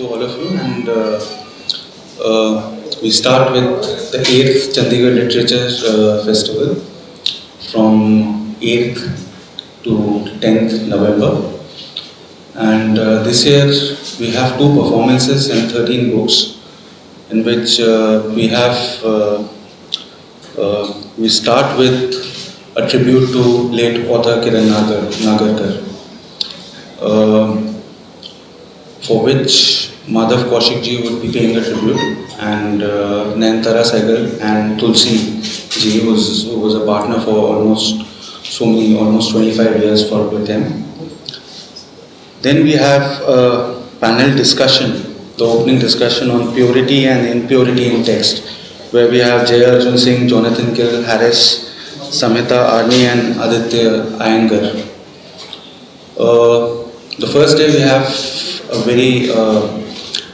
to all of you, and we start with the 8th Chandigarh Literature Festival from 8th to 10th November. And this year we have 2 performances and 13 books, in which we start with a tribute to late author Kiran Nagarkar, for which Madhav Kaushik ji would be paying a tribute, and Nayanthara Sehgal and Tulsi ji, who was a partner for almost 25 years with him. Then we have a panel discussion, the opening discussion on purity and impurity in text, where we have Jaya Arjun Singh, Jonathan Gill, Harris, Samhita Arni and Aditya Iyengar. The first day we have a very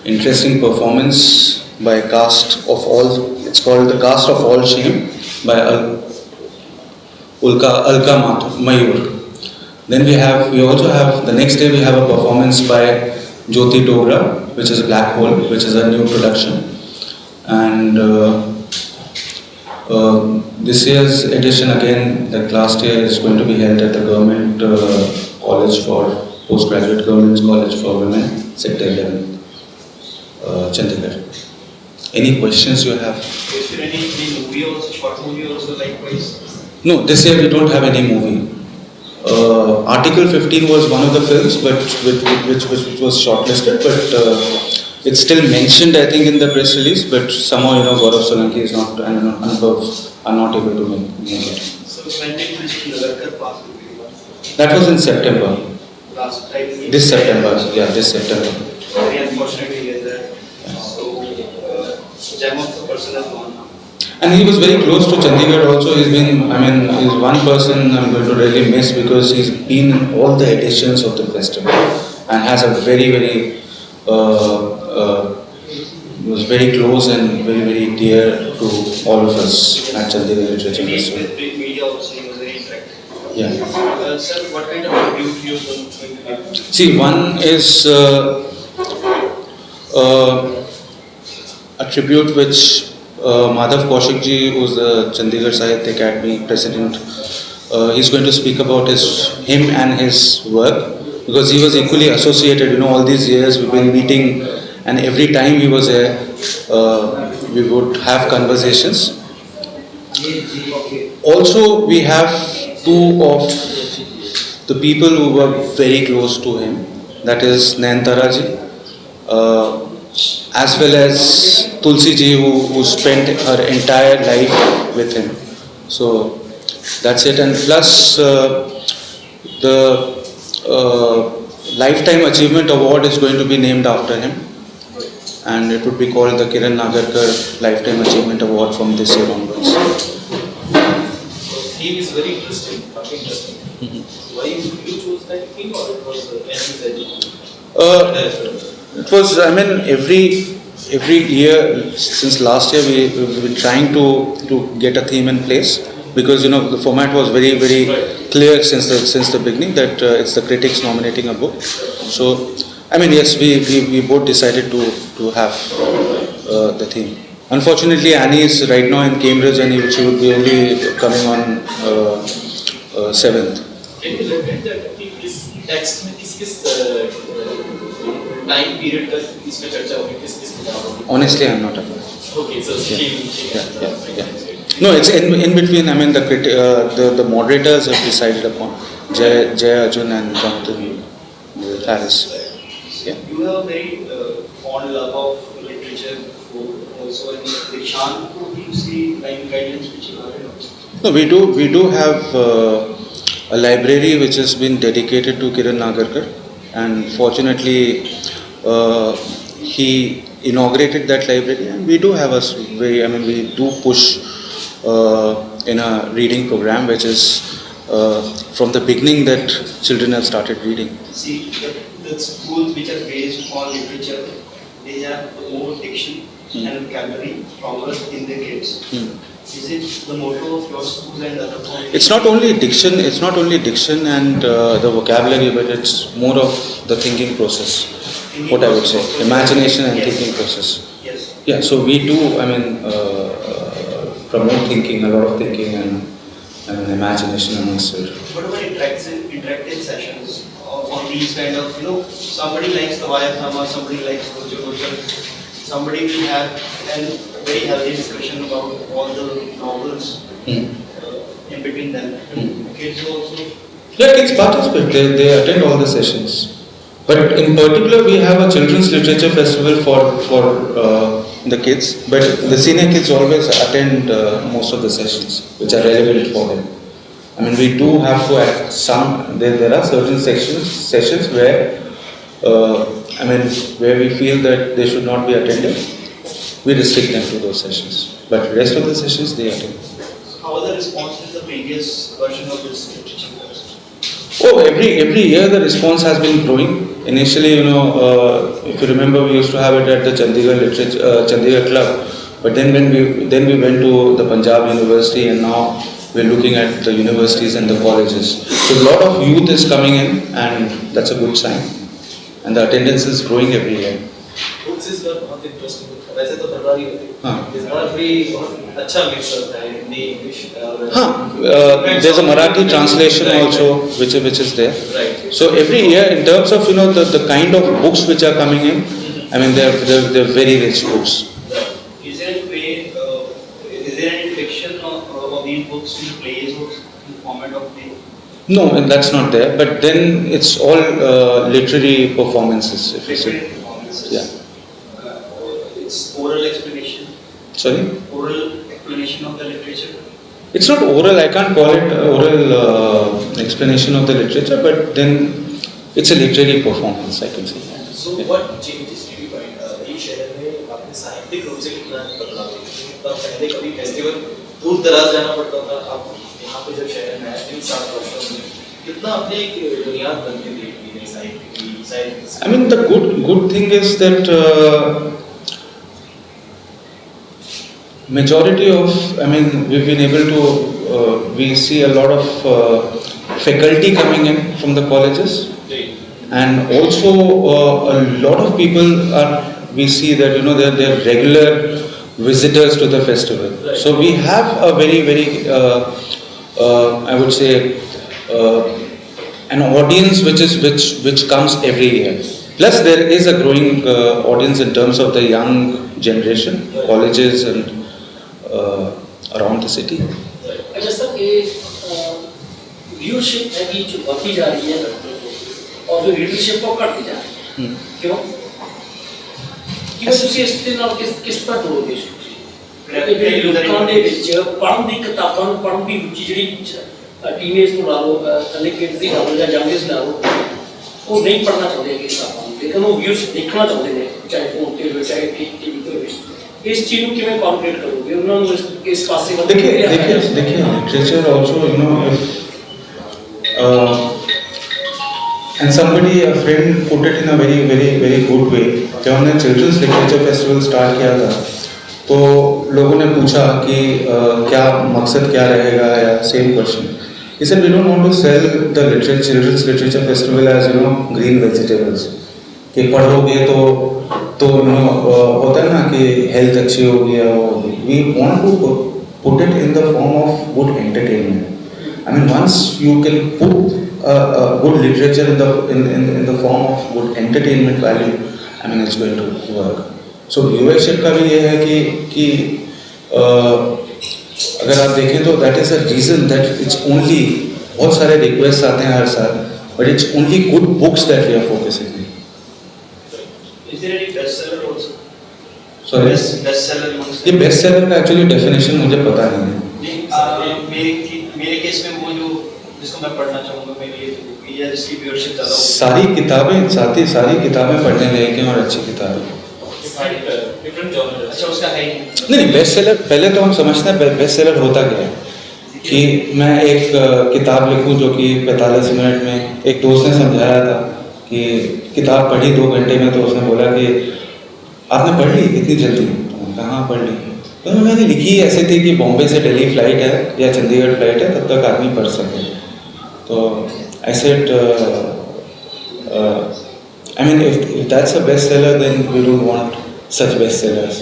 interesting performance by Cast of All. It's called The Cast of All Shame by Alka Mayur. Then we also have, the next day we have a performance by Jyoti Dogra, which is Black Hole, which is a new production. And this year's edition, again, like last year, is going to be held at the Government College for Postgraduate Government College for Women, Sector 11, Chandigarh. Any questions you have? Is there any movie also, short movie also likewise? No, this year we don't have any movie. Article 15 was one of the films, but which was shortlisted, but it's still mentioned, I think, in the press release. But somehow, Gaurav Solanki is not, and Anubhav are not able to make it. So when did Nagarkar pass? That was in September. Last time. This September. Very unfortunate to hear that. So, gem of the person has gone now. And he was very close to Chandigarh also. He's one person I'm going to really miss, because he's been in all the editions of the festival and has a very, was very close and very dear to all of us at Chandigarh Literature Festival. With media also, he was very interactive. Yeah. Sir, what kind of tribute you are going to give? See, one is a tribute which Madhav Kaushik ji, who is the Chandigarh Sahitya Academy president, he's going to speak about him and his work, because he was equally associated. All these years we've been meeting, and every time he was there, we would have conversations. Also, we have 2 of the people who were very close to him, that is Nayanthara ji, as well as Tulsi ji, who spent her entire life with him. So that's it. And plus the Lifetime Achievement Award is going to be named after him, and it would be called the Kiran Nagarkar Lifetime Achievement Award from this year onwards. The theme is very interesting. Why you chose that theme, or it was It was, every year since last year we've been trying to get a theme in place, because the format was very clear since the beginning that it's the critics nominating a book. So yes, we both decided to have the theme. Unfortunately, Annie is right now in Cambridge, and she would be only coming on 7th. Can you repeat that? This text में किस time period का इसमें चर्चा होगी, किस Honestly, I'm not aware. Okay, so Yeah. No, it's in between. The moderators have decided upon Jaya Arjun and Jonathan Harris. Yeah. You have a very fond love of literature also, and Dikshan, do you see guidelines which you are? No, we do have a library which has been dedicated to Kiran Nagarkar, and fortunately he inaugurated that library, and we do have we do push in a reading program, which is from the beginning that children have started reading. See, the schools which are based on literature, they have more diction and vocabulary progress in their kids. Is it the motto of your school and other schools? It's not only diction and the vocabulary, but it's more of the thinking process. what I would say, imagination and thinking process. Yes. Yeah, so we do, promote thinking, a lot of thinking and imagination amongst it. What about interactive sessions on these kind of, somebody likes the Vayakama, somebody likes Gurja, somebody will have a very healthy discussion about all the novels in between them. Kids also. Yeah, kids participate, they attend all the sessions. But in particular, we have a children's literature festival for the kids, but the senior kids always attend most of the sessions which are relevant for them. I mean, we do have to act there are certain sessions where, where we feel that they should not be attended. We restrict them to those sessions. But the rest of the sessions, they attend. How was the response to the previous version of this literature fest? Oh, every year the response has been growing. Initially, if you remember, we used to have it at the Chandigarh Club. But then we went to the Punjab University, and now we're looking at the universities and the colleges. So a lot of youth is coming in, and that's a good sign. And the attendance is growing every year. Books is बहुत interesting. वैसे तो फरवरी होती है. हाँ. इस बार भी बहुत अच्छा mix होता है हिंदी इंग्लिश और. There's a Marathi translation also, which is there. Right. So every year, in terms of the kind of books which are coming in, I mean they're very rich books. Is there any fiction of these books in plays or in format of play? No, and that's not there. But then it's all literary performances. If you see. Literary performances. Yeah. It's oral explanation. Sorry. Oral explanation of the literature. It's not oral. I can't call it oral explanation of the literature, but then it's a literary performance. I can say. So what changes do you find? ये शहर में आपने साहित्यिक रूप से कितना बदलाव देखा? पहले कभी फेस्टिवल दूर दराज जाना पड़ता था, अब यहाँ पे जब शहर में आए 3-7 वर्षों में कितना आपने एक बुनियाद बनके देखी है साहित्य की. I mean, the good thing is that majority of, we've been able to, we see a lot of faculty coming in from the colleges, and also a lot of people we see that they're regular visitors to the festival. Right. So we have a very I would say an audience which comes every year. Plus there is a growing audience in terms of the young generation, colleges and around the city. अच्छा sir ये viewership है कि जो बढ़ती जा रही है और जो रीडरशिप को घटती जा रही है क्यों ਤੁਸੀਂ ਇਸ ਦੇ ਨਾਲ ਕਿਸ ਪਰ ਦੋਗੇ ਜਿਹੜੀ ਲੋਕਾਂ ਦੇ ਵਿੱਚ ਪੜ੍ਹਨ ਦੀ ਕਿਤਾਬਾਂ ਨੂੰ ਪੜ੍ਹਨ ਦੀ ਰੁਚੀ ਜਿਹੜੀ ਟੀਨੇਜ ਤੋਂ ਲਾ ਲਓ ਥੱਲੇ ਕਿਡਸ ਦੀ ਲਾ ਲਓ ਜਾਂ ਯੰਗਸ ਲਾ ਲਓ ਉਹ ਨਹੀਂ ਪੜ੍ਹਨਾ ਚਾਹੁੰਦੇ ਕਿ ਕਿਤਾਬਾਂ ਨੂੰ ਲੇਕਿਨ ਉਹ व्यूअरशिप ਦੇਖਣਾ ਚਾਹੁੰਦੇ ਨੇ ਚਾਹੇ ਫੋਨ ਤੇ ਹੋਵੇ ਚਾਹੇ ਟੀਵੀ ਤੇ ਹੋਵੇ इस चीज को किमें कॉम्प्लीट करोगे उन्होंने इस पास से देखिए literature also and somebody a friend put it in a very good way. जब हमने चिल्ड्रंस लिटरेचर फेस्टिवल स्टार्ट किया था तो लोगों ने पूछा कि क्या मकसद क्या रहेगा या same question. He said we don't want to sell the children's literature festival as green vegetables कि पढ़ोगे तो होता है ना कि हेल्थ अच्छी होगी या we want to put it in the form of good entertainment. I mean once you can put good literature in the form of good entertainment value, I mean it's going to work. So viewership का भी ये है कि अगर आप देखें तो that is a reason that it's only बहुत सारे requests आते हैं हर साल, but it's only good books that we are focusing on. Is there any bestseller also? Sorry? Bestseller amongst ये bestseller का actually definition मुझे पता नहीं है. मेरे केस में वो जो जिसको मैं पढ़ना चाहूँगा मेरे लिए या जिसकी व्यूअरशिप ज़्यादा होगी. सारी किताबें पढ़ने लायक हैं और अच्छी किताबें. Different genre. अच्छा उसका है ही नहीं बेस्ट सेलर पहले तो हम समझते हैं बेस्ट सेलर होता क्या है कि मैं एक किताब लिखूं जो कि 45 मिनट में. एक दोस्त ने समझाया था कि किताब पढ़ी 2 घंटे में, तो उसने बोला कि आपने पढ़ ली इतनी जल्दी? तो मैंने कहा हाँ पढ़ ली. तो मैंने लिखी ऐसे थी कि बॉम्बे से दिल्ली फ्लाइट है या चंडीगढ़ फ्लाइट है तब तक आदमी पढ़ सके. तो I said, mean, if that's a bestseller, then we don't want such bestsellers.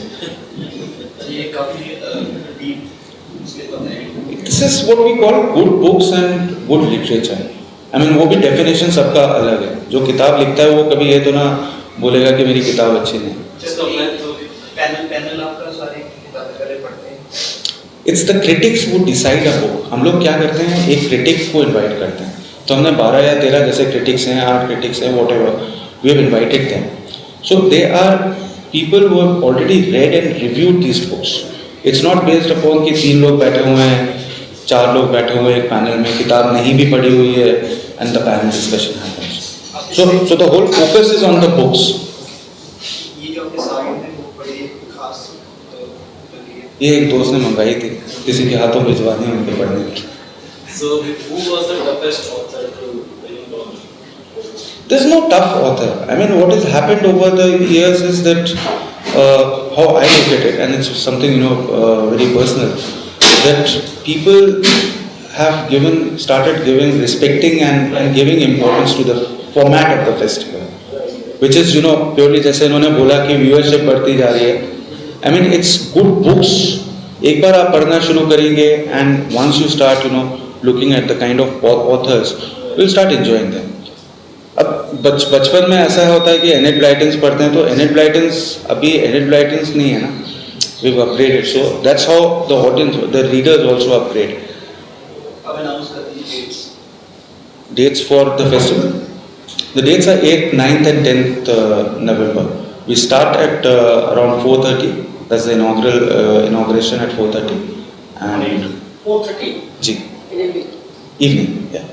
ये काफी डीप इसमें बनाए This is what we call good books and good literature. I mean, वो भी definition सबका अलग है. जो किताब लिखता है वो कभी ये तो ना बोलेगा कि मेरी किताब अच्छी नहीं. जिसका मैं तो पैनल आपका सारी किताबें पहले पढ़ते हैं। It's the critics who decide a book. हम लोग क्या करते हैं, एक critic को invite करते हैं. तो हमने 12 या 13 जैसे critics हैं, 8 critics हैं, whatever. We have invited them. So they are people who have already read and reviewed these books. It's not based upon कि 3 लोग बैठे हुए हैं, 4 लोग बैठे हुए हैं एक पैनल में, किताब नहीं भी पढ़ी हुई है, and the panel discussion happens. So the whole focus is on the books. ये जो आपके साइड में वो बड़ी खास लगी है। ये एक दोस्त ने मंगाई थी, किसी के हाथों भिजवानी है उनके पढ़ने की. So who was the toughest author to bring on? There's no tough author. I mean, what has happened over the years is that how I look at it, and it's something very personal. That people have started respecting and giving importance to the format of the festival, which is purely जैसे इन्होंने बोला कि viewership बढ़ती जा रही है. I mean, it's good books. एक बार आप पढ़ना शुरू करेंगे, and once you start looking at the kind of authors, you'll start enjoying them. अब बचपन में ऐसा होता है कि एनेट ब्लाइटन्स पढ़ते हैं, तो एनेट ब्लाइटन्स अभी एनेट ब्लाइटन्स नहीं है ना, we've upgraded, so that's how the audience, the readers also upgrade. अब अनाउंस कर दीजिए Dates for the festival. The dates are 8th, 9th and 10th November. We start at around 4:30. That's the inauguration at 4:30. And 4:30 जी, in the evening. evening, yeah.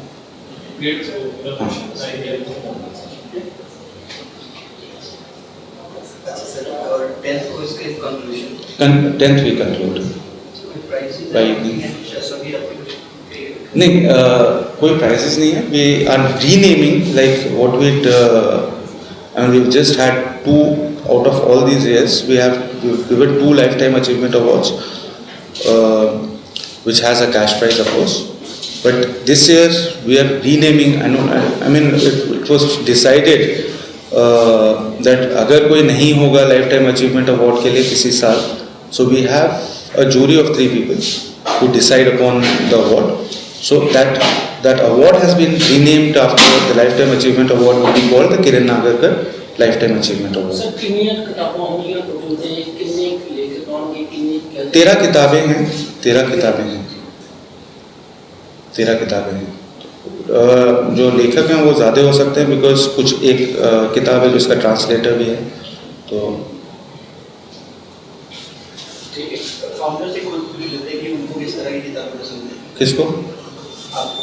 Great. अच्छा सर, और 10th को इसके conclusion 10th we conclude. Prices By evening. सभी आपके नहीं, कोई prizes नहीं है. We are renaming like what we've just had 2 out of all these years. We've given 2 lifetime achievement awards, which has a cash prize of course. But this year we are renaming. I mean it was decided that अगर कोई नहीं होगा lifetime achievement award के लिए किसी साल, so we have a jury of 3 people who decide upon the award. So that award has been renamed after the lifetime achievement award will be called the Kiran Nagarkar lifetime achievement award. Sir कितनी किताबां होंगी total से, कितने लेखक होंगे, कितनी 13 किताबें हैं. 13 किताबें हैं. 13 किताबें हैं. जो लेखक हैं वो ज़्यादा हो सकते हैं बिकॉज कुछ एक किताब है जिसका ट्रांसलेटर भी है. तो ठीक है, फाउंडर से कुछ लेते हैं कि उनको किस तरह की किताबें पसंद है किसको? आपको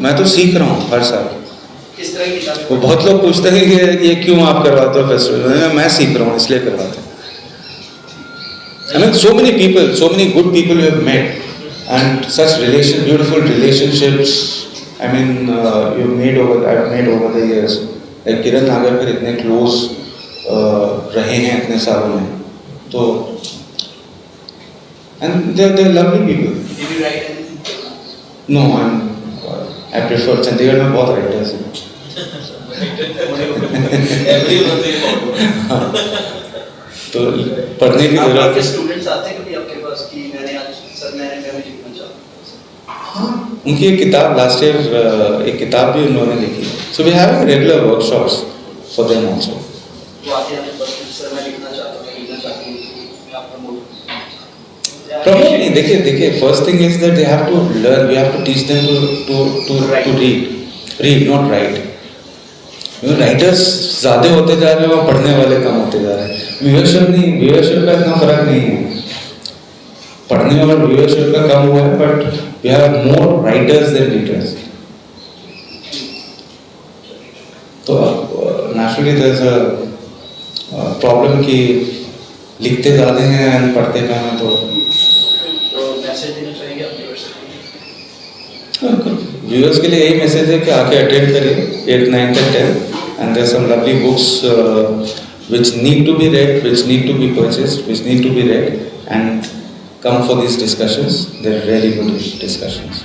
मैं तो सीख रहा हूँ हर साल. किस तरह की किताबें वो बहुत लोग पूछते हैं कि ये क्यों आप करवाते हो फेस्टिवल. मैं सीख रहा हूँ इसलिए करवाते हैं. I mean, so many good people you have met, and such beautiful relationships. I mean, I've made over the years. Like Kiran Nagarkar इतने close रहे हैं इतने सालों में, तो and they're lovely people. Did you write anything? No, I prefer Chandigarh में बहुत writers हैं. Everyone say about तो पढ़ने की आपके जरूरत. स्टूडेंट्स आते हैं कभी आपके पास कि मैंने आज सर मैं लिखना चाहता हूँ? उनकी एक किताब लास्ट ईयर एक किताब भी उन्होंने लिखी. So we having regular workshops for them also. वो आते हैं आपके पास कि सर मैं लिखना चाहता हूँ, लिखना चाहती हूँ, मैं आपका मोड प्रॉब्लम नहीं. देखिए first thing is that they have to learn. We have to teach them to read not write. Writers ज़्यादा होते जा रहे हैं और पढ़ने वाले कम होते जा रहे हैं. व्यूअरशिप का इतना फर्क नहीं है. पढ़ने वाला व्यूअरशिप का कम हुआ है, but we have more writers than readers. तो naturally there is a problem कि लिखते ज़्यादा हैं एंड पढ़ते कम हैं. तो मैसेज देना चाहेंगे अपने वर्ष व्यूअर्स के लिए यही मैसेज है कि आके अटेंड करिए 8th, 9th and 10th, and there are some lovely books which need to be read, which need to be purchased, which need to be read, and come for these discussions. They're really good discussions.